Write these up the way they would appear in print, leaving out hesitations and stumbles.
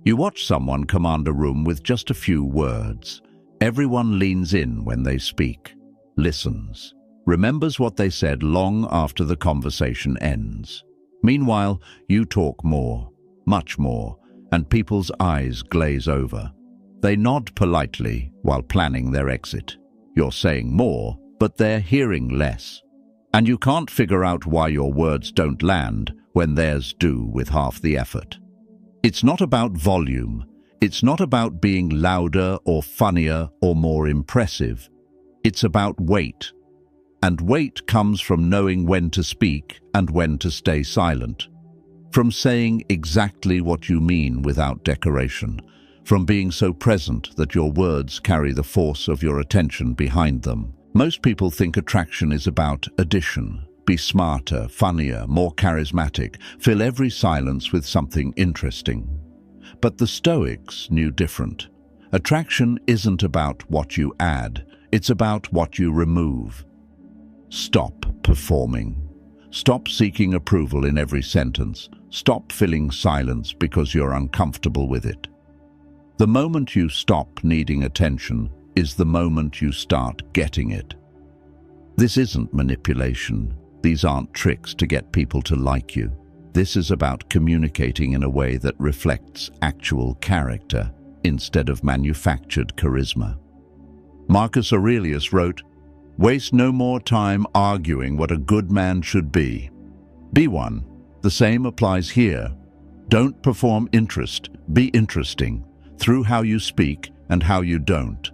You watch someone command a room with just a few words. Everyone leans in when they speak, listens, remembers what they said long after the conversation ends. Meanwhile, you talk more, much more, and people's eyes glaze over. They nod politely while planning their exit. You're saying more, but they're hearing less. And you can't figure out why your words don't land when theirs do with half the effort. It's not about volume. It's not about being louder or funnier or more impressive. It's about weight. And weight comes from knowing when to speak and when to stay silent. From saying exactly what you mean without decoration. From being so present that your words carry the force of your attention behind them. Most people think attraction is about addition. Be smarter, funnier, more charismatic. Fill every silence with something interesting. But the Stoics knew different. Attraction isn't about what you add. It's about what you remove. Stop performing. Stop seeking approval in every sentence. Stop filling silence because you're uncomfortable with it. The moment you stop needing attention is the moment you start getting it. This isn't manipulation. These aren't tricks to get people to like you. This is about communicating in a way that reflects actual character instead of manufactured charisma. Marcus Aurelius wrote, "Waste no more time arguing what a good man should be. Be one." The same applies here. Don't perform interest, be interesting, through how you speak and how you don't.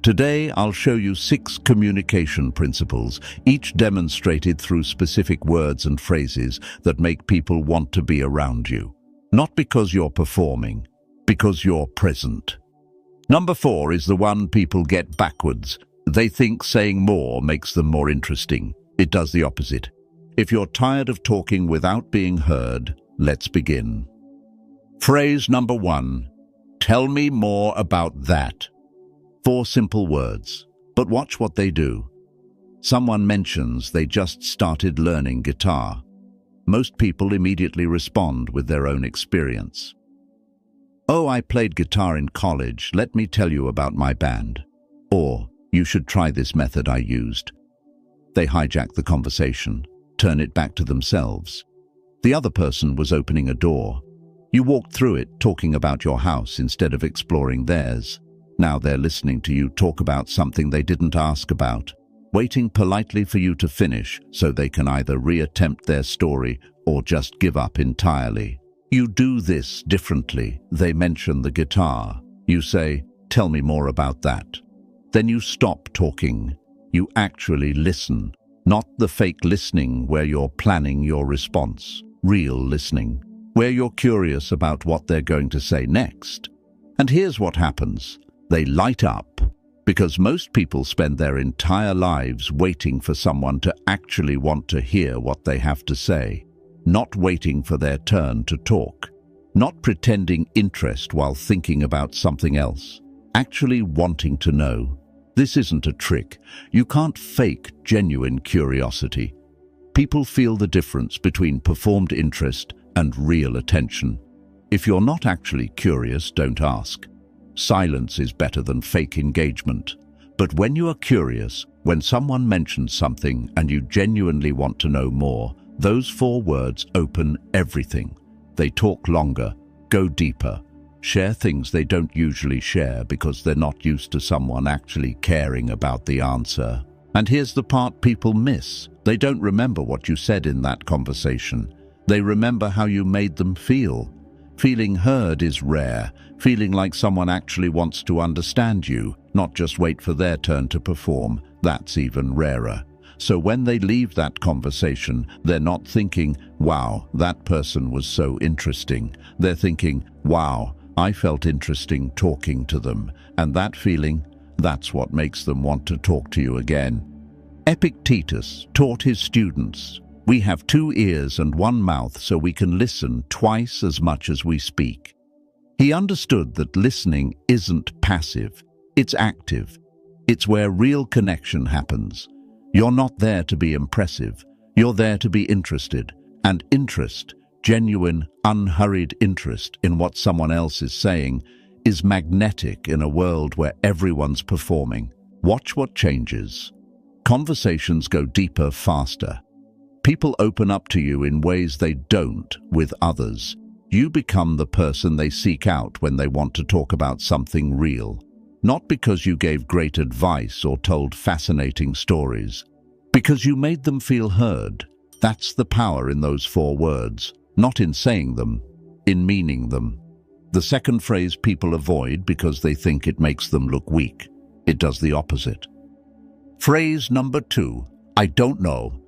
Today, I'll show you 6 communication principles, each demonstrated through specific words and phrases that make people want to be around you. Not because you're performing, because you're present. Number 4 is the one people get backwards. They think saying more makes them more interesting. It does the opposite. If you're tired of talking without being heard, let's begin. Phrase number 1. Tell me more about that. 4 simple words, but watch what they do. Someone mentions they just started learning guitar. Most people immediately respond with their own experience. "Oh, I played guitar in college. Let me tell you about my band." Or, "You should try this method I used." They hijack the conversation, turn it back to themselves. The other person was opening a door. You walked through it talking about your house instead of exploring theirs. Now they're listening to you talk about something they didn't ask about, waiting politely for you to finish so they can either reattempt their story or just give up entirely. You do this differently. They mention the guitar. You say, "Tell me more about that." Then you stop talking. You actually listen. Not the fake listening where you're planning your response. Real listening, where you're curious about what they're going to say next. And here's what happens. They light up, because most people spend their entire lives waiting for someone to actually want to hear what they have to say, not waiting for their turn to talk, not pretending interest while thinking about something else, actually wanting to know. This isn't a trick. You can't fake genuine curiosity. People feel the difference between performed interest and real attention. If you're not actually curious, don't ask. Silence is better than fake engagement. But when you are curious, when someone mentions something and you genuinely want to know more, those 4 words open everything. They talk longer, go deeper, share things they don't usually share because they're not used to someone actually caring about the answer. And here's the part people miss. They don't remember what you said in that conversation. They remember how you made them feel. Feeling heard is rare. Feeling like someone actually wants to understand you, not just wait for their turn to perform, that's even rarer. So when they leave that conversation, they're not thinking, "Wow, that person was so interesting." They're thinking, "Wow, I felt interesting talking to them." And that feeling, that's what makes them want to talk to you again. Epictetus taught his students, "We have 2 ears and 1 mouth so we can listen twice as much as we speak." He understood that listening isn't passive, it's active. It's where real connection happens. You're not there to be impressive, you're there to be interested, and interest Genuine, unhurried interest in what someone else is saying is magnetic in a world where everyone's performing. Watch what changes. Conversations go deeper faster. People open up to you in ways they don't with others. You become the person they seek out when they want to talk about something real. Not because you gave great advice or told fascinating stories. Because you made them feel heard. That's the power in those 4 words. Not in saying them, in meaning them. The second phrase people avoid because they think it makes them look weak. It does the opposite. Phrase number 2, I don't know.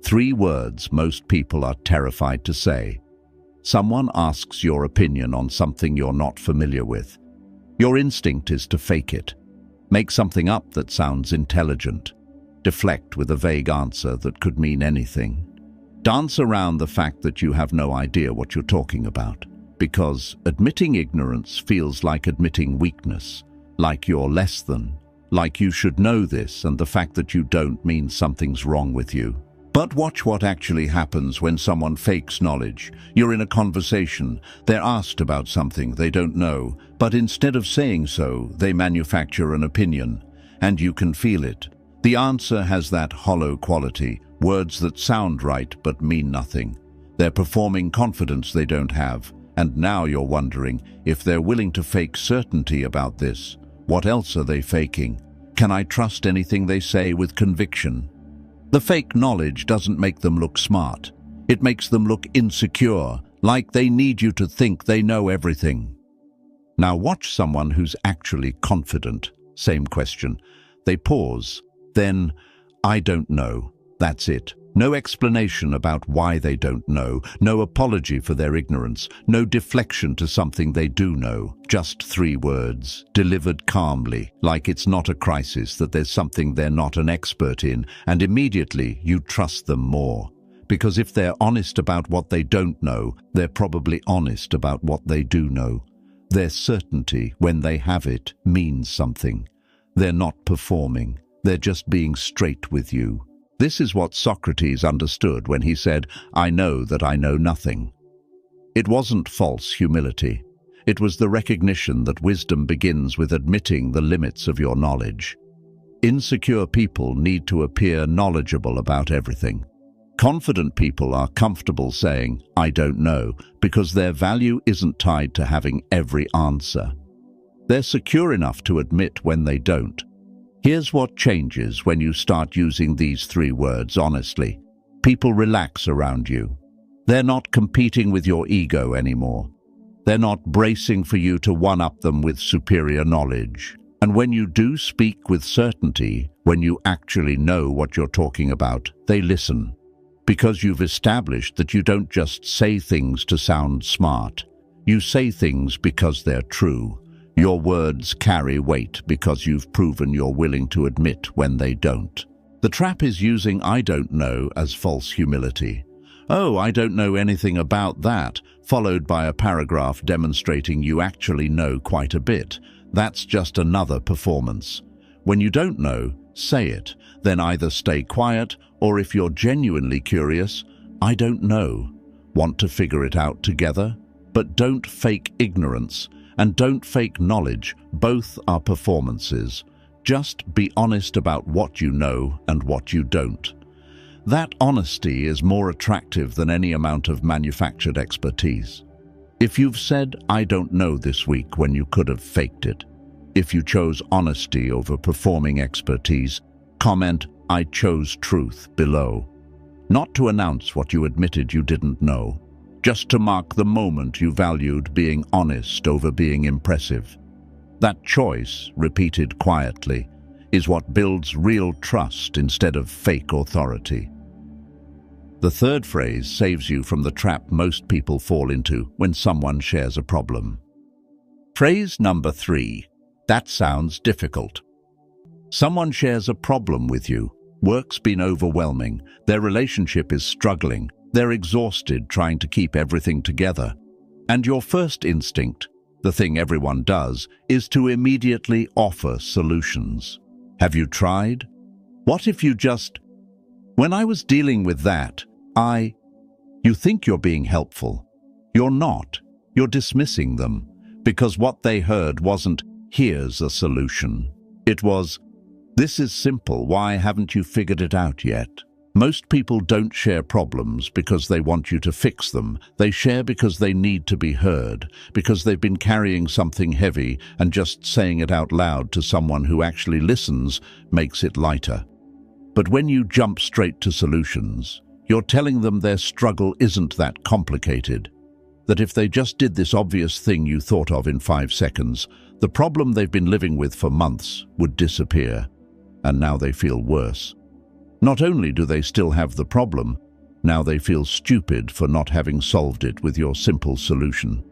3 words most people are terrified to say. Someone asks your opinion on something you're not familiar with. Your instinct is to fake it. Make something up that sounds intelligent. Deflect with a vague answer that could mean anything. Dance around the fact that you have no idea what you're talking about. Because admitting ignorance feels like admitting weakness, like you're less than, like you should know this, and the fact that you don't means something's wrong with you. But watch what actually happens when someone fakes knowledge. You're in a conversation, they're asked about something they don't know, but instead of saying so, they manufacture an opinion, and you can feel it. The answer has that hollow quality, words that sound right but mean nothing. They're performing confidence they don't have, and now you're wondering if they're willing to fake certainty about this. What else are they faking? Can I trust anything they say with conviction? The fake knowledge doesn't make them look smart. It makes them look insecure, like they need you to think they know everything. Now watch someone who's actually confident. Same question. They pause. Then, I don't know. That's it. No explanation about why they don't know, no apology for their ignorance, no deflection to something they do know. Just 3 words, delivered calmly, like it's not a crisis, that there's something they're not an expert in, and immediately you trust them more. Because if they're honest about what they don't know, they're probably honest about what they do know. Their certainty, when they have it, means something. They're not performing. They're just being straight with you. This is what Socrates understood when he said, I know that I know nothing. It wasn't false humility. It was the recognition that wisdom begins with admitting the limits of your knowledge. Insecure people need to appear knowledgeable about everything. Confident people are comfortable saying, I don't know, because their value isn't tied to having every answer. They're secure enough to admit when they don't. Here's what changes when you start using these 3 words honestly. People relax around you. They're not competing with your ego anymore. They're not bracing for you to one-up them with superior knowledge. And when you do speak with certainty, when you actually know what you're talking about, they listen. Because you've established that you don't just say things to sound smart. You say things because they're true. Your words carry weight because you've proven you're willing to admit when they don't. The trap is using I don't know as false humility. Oh, I don't know anything about that, followed by a paragraph demonstrating you actually know quite a bit. That's just another performance. When you don't know, say it. Then either stay quiet, or if you're genuinely curious, I don't know. Want to figure it out together? But don't fake ignorance. And don't fake knowledge. Both are performances. Just be honest about what you know and what you don't. That honesty is more attractive than any amount of manufactured expertise. If you've said, I don't know this week when you could have faked it, if you chose honesty over performing expertise, comment, I chose truth below. Not to announce what you admitted you didn't know, just to mark the moment you valued being honest over being impressive. That choice, repeated quietly, is what builds real trust instead of fake authority. The third phrase saves you from the trap most people fall into when someone shares a problem. Phrase number 3. That sounds difficult. Someone shares a problem with you. Work's been overwhelming. Their relationship is struggling. They're exhausted trying to keep everything together. And your first instinct, the thing everyone does, is to immediately offer solutions. Have you tried? What if you just, when I was dealing with that, You think you're being helpful. You're not. You're dismissing them, because what they heard wasn't, "Here's a solution." It was, "This is simple, why haven't you figured it out yet?" Most people don't share problems because they want you to fix them. They share because they need to be heard, because they've been carrying something heavy, and just saying it out loud to someone who actually listens makes it lighter. But when you jump straight to solutions, you're telling them their struggle isn't that complicated, that if they just did this obvious thing you thought of in 5 seconds, the problem they've been living with for months would disappear, and now they feel worse. Not only do they still have the problem, now they feel stupid for not having solved it with your simple solution.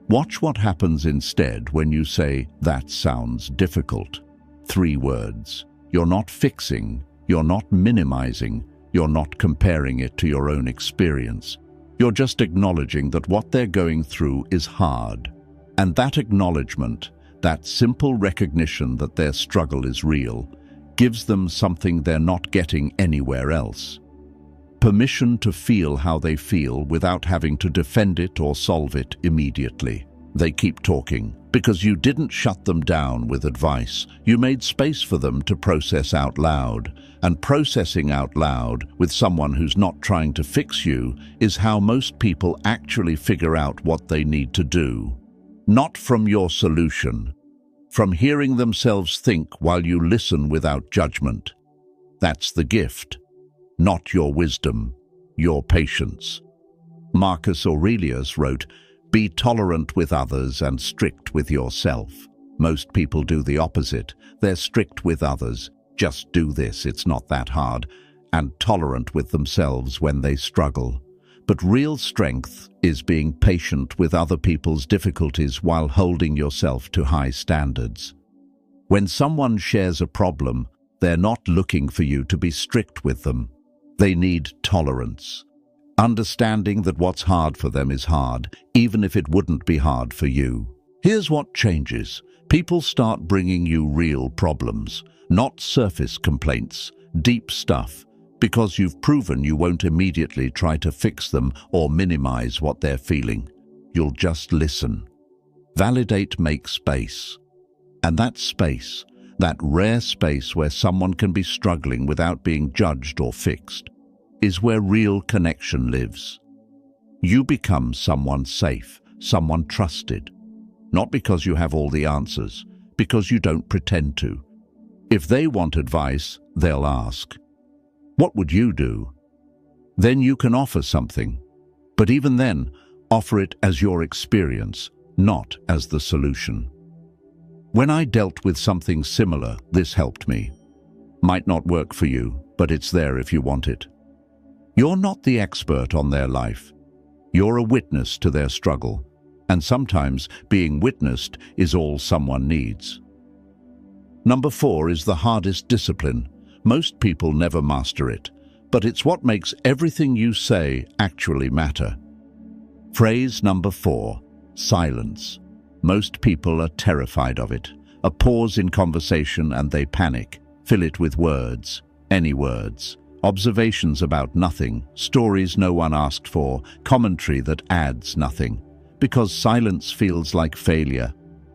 Watch what happens instead when you say, "That sounds difficult." 3 words. You're not fixing, you're not minimizing, you're not comparing it to your own experience. You're just acknowledging that what they're going through is hard. And that acknowledgement, that simple recognition that their struggle is real, gives them something they're not getting anywhere else. Permission to feel how they feel without having to defend it or solve it immediately. They keep talking because you didn't shut them down with advice. You made space for them to process out loud. And processing out loud with someone who's not trying to fix you is how most people actually figure out what they need to do. Not from your solution, from hearing themselves think while you listen without judgment. That's the gift, not your wisdom, your patience. Marcus Aurelius wrote, "Be tolerant with others and strict with yourself." Most people do the opposite. They're strict with others. Just do this, it's not that hard, and tolerant with themselves when they struggle. But real strength is being patient with other people's difficulties while holding yourself to high standards. When someone shares a problem, they're not looking for you to be strict with them. They need tolerance. Understanding that what's hard for them is hard, even if it wouldn't be hard for you. Here's what changes. People start bringing you real problems, not surface complaints, deep stuff, because you've proven you won't immediately try to fix them or minimize what they're feeling. You'll just listen. Validate, make space. And that space, that rare space where someone can be struggling without being judged or fixed, is where real connection lives. You become someone safe, someone trusted. Not because you have all the answers, because you don't pretend to. If they want advice, they'll ask, "What would you do?" Then you can offer something. But even then, offer it as your experience, not as the solution. When I dealt with something similar, this helped me. Might not work for you, but it's there if you want it. You're not the expert on their life. You're a witness to their struggle, and sometimes being witnessed is all someone needs. Number 4 is the hardest discipline. Most people never master it, but it's what makes everything you say actually matter. Phrase number 4, silence. Most people are terrified of it. A pause in conversation and they panic. Fill it with words, any words. Observations about nothing, stories no one asked for, commentary that adds nothing. Because silence feels like failure,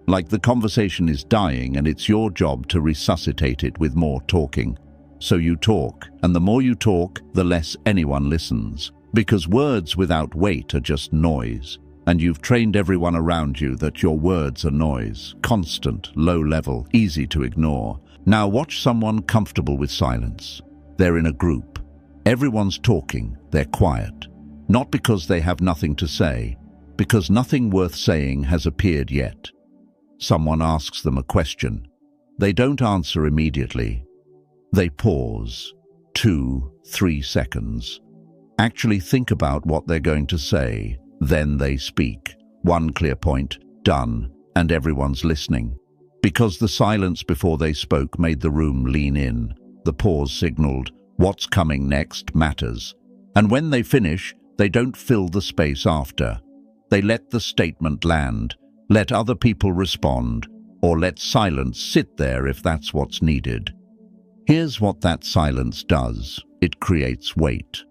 like the conversation is dying and it's your job to resuscitate it with more talking. So you talk, and the more you talk, the less anyone listens. Because words without weight are just noise, and you've trained everyone around you that your words are noise, constant, low level, easy to ignore. Now watch someone comfortable with silence. They're in a group. Everyone's talking, they're quiet. Not because they have nothing to say, because nothing worth saying has appeared yet. Someone asks them a question. They don't answer immediately. They pause, 2-3 seconds. Actually think about what they're going to say. Then they speak. One clear point, done, and everyone's listening. Because the silence before they spoke made the room lean in. The pause signaled, what's coming next matters. And when they finish, they don't fill the space after. They let the statement land, let other people respond, or let silence sit there if that's what's needed. Here's what that silence does. It creates weight.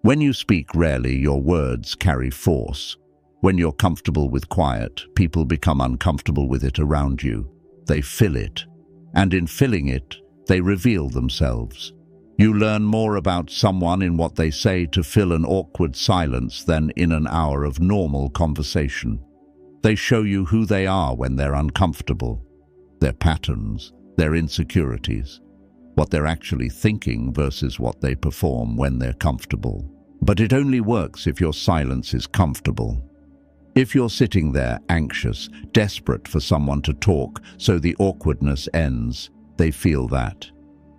When you speak rarely, your words carry force. When you're comfortable with quiet, people become uncomfortable with it around you. They fill it, and in filling it, they reveal themselves. You learn more about someone in what they say to fill an awkward silence than in an hour of normal conversation. They show you who they are when they're uncomfortable, their patterns, their insecurities, what they're actually thinking versus what they perform when they're comfortable. But it only works if your silence is comfortable. If you're sitting there anxious, desperate for someone to talk so the awkwardness ends, they feel that.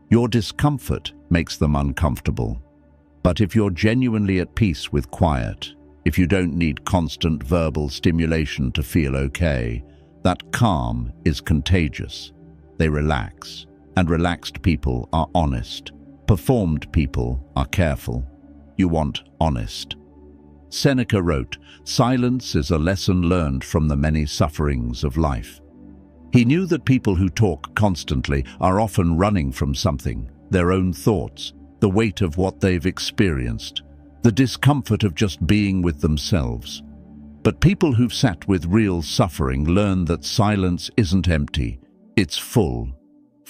Your discomfort makes them uncomfortable. But if you're genuinely at peace with quiet, if you don't need constant verbal stimulation to feel okay, that calm is contagious. They relax, and relaxed people are honest. Performed people are careful. You want honest. Seneca wrote, "Silence is a lesson learned from the many sufferings of life." He knew that people who talk constantly are often running from something, their own thoughts, the weight of what they've experienced, the discomfort of just being with themselves. But people who've sat with real suffering learn that silence isn't empty, it's full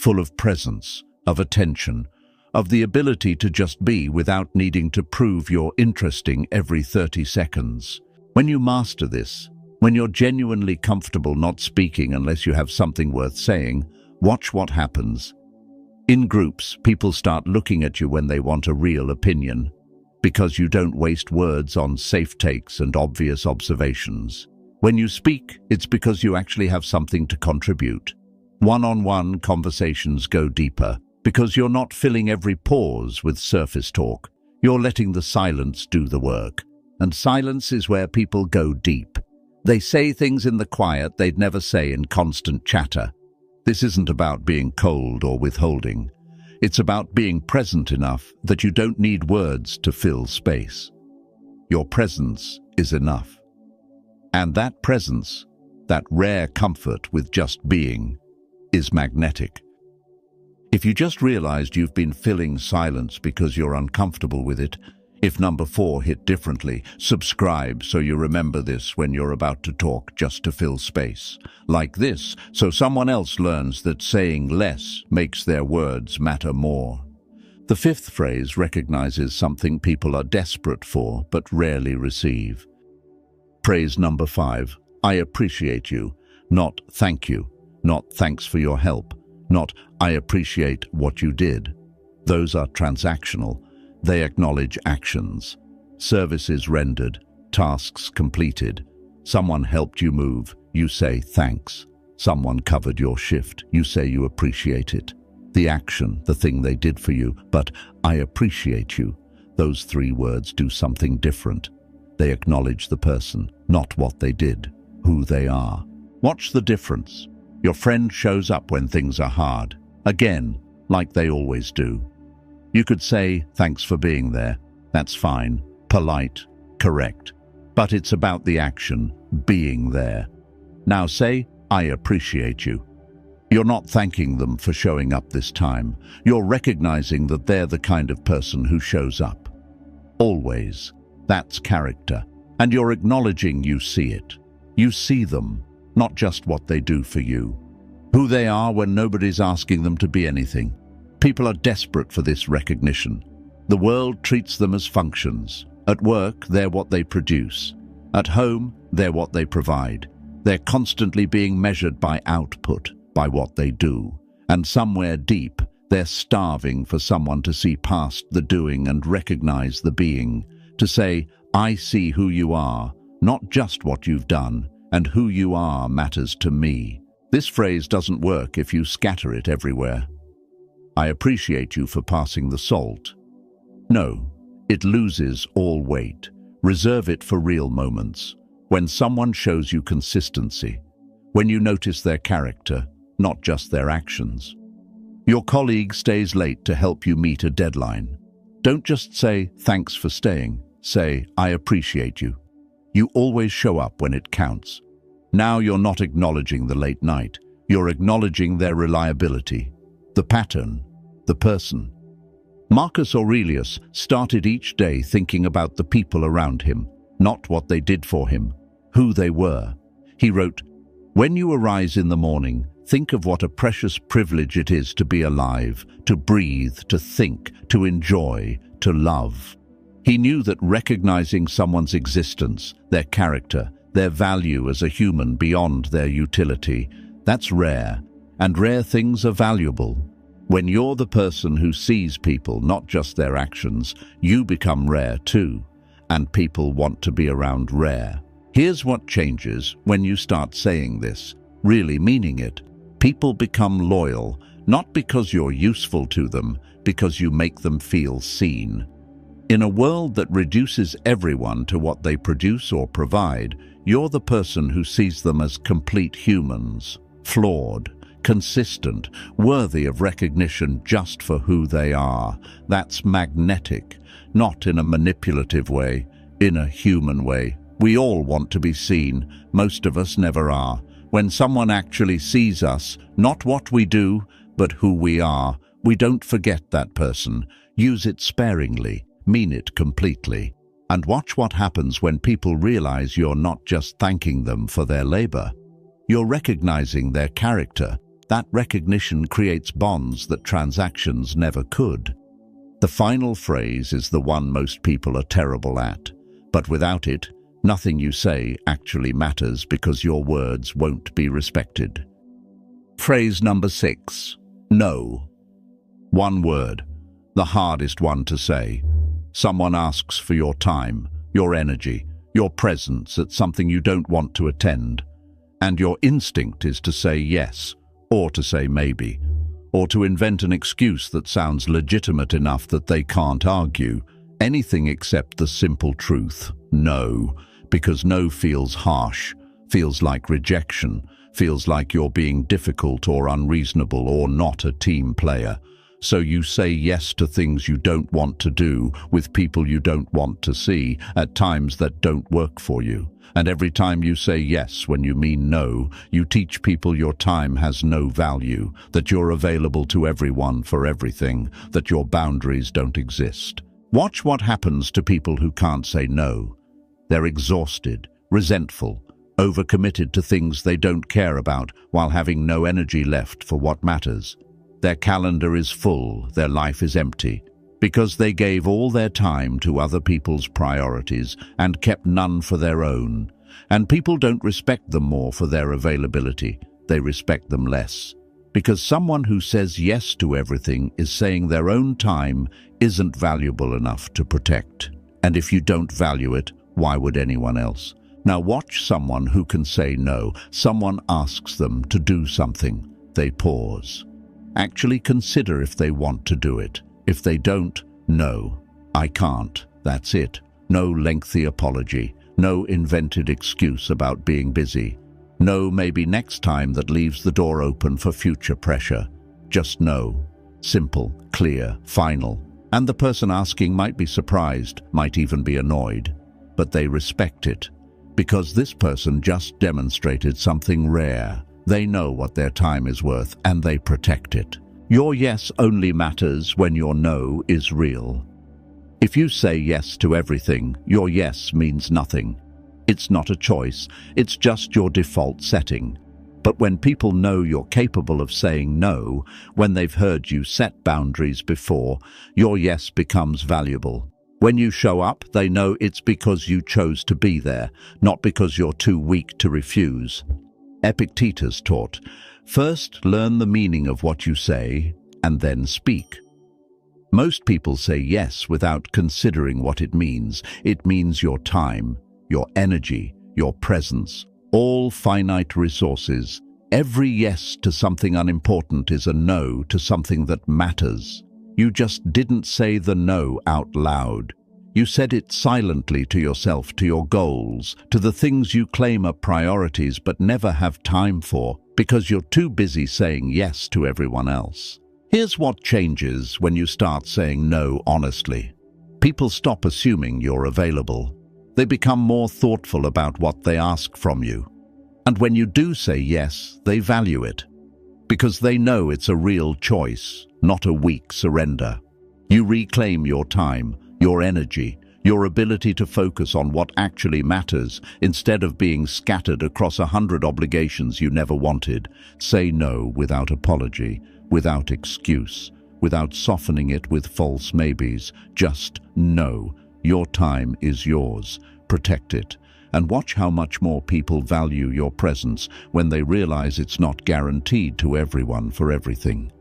of presence, of attention, of the ability to just be without needing to prove you're interesting every 30 seconds. When you master this, when you're genuinely comfortable not speaking unless you have something worth saying, watch what happens. In groups, people start looking at you when they want a real opinion, because you don't waste words on safe takes and obvious observations. When you speak, it's because you actually have something to contribute. One-on-one conversations go deeper, because you're not filling every pause with surface talk. You're letting the silence do the work. And silence is where people go deep. They say things in the quiet they'd never say in constant chatter. This isn't about being cold or withholding. It's about being present enough that you don't need words to fill space. Your presence is enough. And that presence, that rare comfort with just being, is magnetic. If you just realized you've been filling silence because you're uncomfortable with it, if number 4 hit differently, subscribe so you remember this when you're about to talk just to fill space. Like this, so someone else learns that saying less makes their words matter more. The 5th phrase recognizes something people are desperate for but rarely receive. Phrase number 5, I appreciate you, not thank you, not thanks for your help, not I appreciate what you did. Those are transactional. They acknowledge actions, services rendered, tasks completed. Someone helped you move, you say thanks. Someone covered your shift, you say you appreciate it. The action, the thing they did for you, but I appreciate you. Those 3 words do something different. They acknowledge the person, not what they did, who they are. Watch the difference. Your friend shows up when things are hard, again, like they always do. You could say, thanks for being there. That's fine, polite, correct. But it's about the action, being there. Now say, I appreciate you. You're not thanking them for showing up this time. You're recognizing that they're the kind of person who shows up. Always. That's character. And you're acknowledging you see it. You see them, not just what they do for you. Who they are when nobody's asking them to be anything. People are desperate for this recognition. The world treats them as functions. At work, they're what they produce. At home, they're what they provide. They're constantly being measured by output, by what they do. And somewhere deep, they're starving for someone to see past the doing and recognize the being. To say, I see who you are, not just what you've done, and who you are matters to me. This phrase doesn't work if you scatter it everywhere. I appreciate you for passing the salt. No, it loses all weight. Reserve it for real moments. When someone shows you consistency. When you notice their character, not just their actions. Your colleague stays late to help you meet a deadline. Don't just say, thanks for staying. Say, I appreciate you. You always show up when it counts. Now you're not acknowledging the late night. You're acknowledging their reliability, the pattern, the person. Marcus Aurelius started each day thinking about the people around him, not what they did for him, who they were. He wrote, "When you arise in the morning, think of what a precious privilege it is to be alive, to breathe, to think, to enjoy, to love." He knew that recognizing someone's existence, their character, their value as a human beyond their utility, that's rare, and rare things are valuable. When you're the person who sees people, not just their actions, you become rare too, and people want to be around rare. Here's what changes when you start saying this, really meaning it. People become loyal, not because you're useful to them, because you make them feel seen. In a world that reduces everyone to what they produce or provide, you're the person who sees them as complete humans, flawed, consistent, worthy of recognition just for who they are. That's magnetic, not in a manipulative way, in a human way. We all want to be seen. Most of us never are. When someone actually sees us, not what we do, but who we are, we don't forget that person. Use it sparingly, mean it completely. And watch what happens when people realize you're not just thanking them for their labor. You're recognizing their character. That recognition creates bonds that transactions never could. The final phrase is the one most people are terrible at. But without it, nothing you say actually matters because your words won't be respected. Phrase number 6. No. One word, the hardest one to say. Someone asks for your time, your energy, your presence at something you don't want to attend. And your instinct is to say yes, or to say maybe, or to invent an excuse that sounds legitimate enough that they can't argue. Anything except the simple truth, no, because no feels harsh, feels like rejection, feels like you're being difficult or unreasonable or not a team player. So you say yes to things you don't want to do, with people you don't want to see, at times that don't work for you. And every time you say yes when you mean no, you teach people your time has no value, that you're available to everyone for everything, that your boundaries don't exist. Watch what happens to people who can't say no. They're exhausted, resentful, overcommitted to things they don't care about while having no energy left for what matters. Their calendar is full, their life is empty, because they gave all their time to other people's priorities and kept none for their own. And people don't respect them more for their availability, they respect them less. Because someone who says yes to everything is saying their own time isn't valuable enough to protect. And if you don't value it, why would anyone else? Now watch someone who can say no. Someone asks them to do something. They pause. Actually consider if they want to do it. If they don't, no, I can't. That's it. No lengthy apology. No invented excuse about being busy. No maybe next time that leaves the door open for future pressure. Just no. Simple, clear, final. And the person asking might be surprised, might even be annoyed. But they respect it. Because this person just demonstrated something rare. They know what their time is worth, and they protect it. Your yes only matters when your no is real. If you say yes to everything, your yes means nothing. It's not a choice, it's just your default setting. But when people know you're capable of saying no, when they've heard you set boundaries before, your yes becomes valuable. When you show up, they know it's because you chose to be there, not because you're too weak to refuse. Epictetus taught, first learn the meaning of what you say, and then speak. Most people say yes without considering what it means. It means your time, your energy, your presence, all finite resources. Every yes to something unimportant is a no to something that matters. You just didn't say the no out loud. You said it silently to yourself, to your goals, to the things you claim are priorities but never have time for, because you're too busy saying yes to everyone else. Here's what changes when you start saying no honestly. People stop assuming you're available. They become more thoughtful about what they ask from you. And when you do say yes, they value it, because they know it's a real choice, not a weak surrender. You reclaim your time, your energy, your ability to focus on what actually matters instead of being scattered across 100 obligations you never wanted. Say no without apology, without excuse, without softening it with false maybes. Just no. Your time is yours. Protect it. And watch how much more people value your presence when they realize it's not guaranteed to everyone for everything.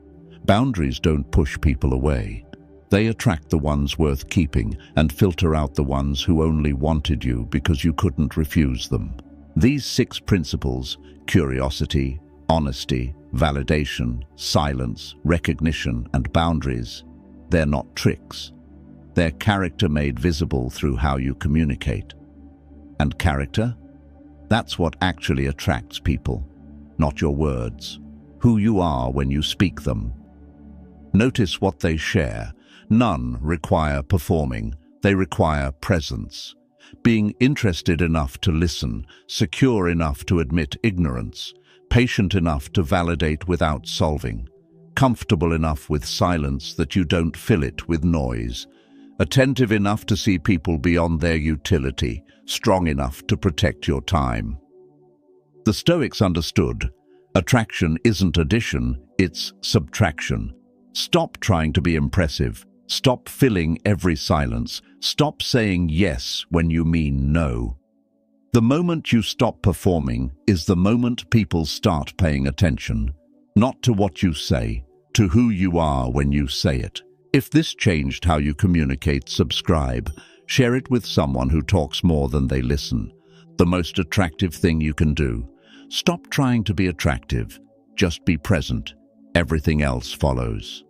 Boundaries don't push people away. They attract the ones worth keeping and filter out the ones who only wanted you because you couldn't refuse them. These 6 principles, curiosity, honesty, validation, silence, recognition, and boundaries, they're not tricks. They're character made visible through how you communicate. And character? That's what actually attracts people, not your words. Who you are when you speak them. Notice what they share. None require performing. They require presence. Being interested enough to listen, secure enough to admit ignorance, patient enough to validate without solving, comfortable enough with silence that you don't fill it with noise, attentive enough to see people beyond their utility, strong enough to protect your time. The Stoics understood, attraction isn't addition, it's subtraction. Stop trying to be impressive. Stop filling every silence. Stop saying yes when you mean no. The moment you stop performing is the moment people start paying attention, not to what you say, to who you are when you say it. If this changed how you communicate, subscribe. Share it with someone who talks more than they listen. The most attractive thing you can do. Stop trying to be attractive. Just be present. Everything else follows.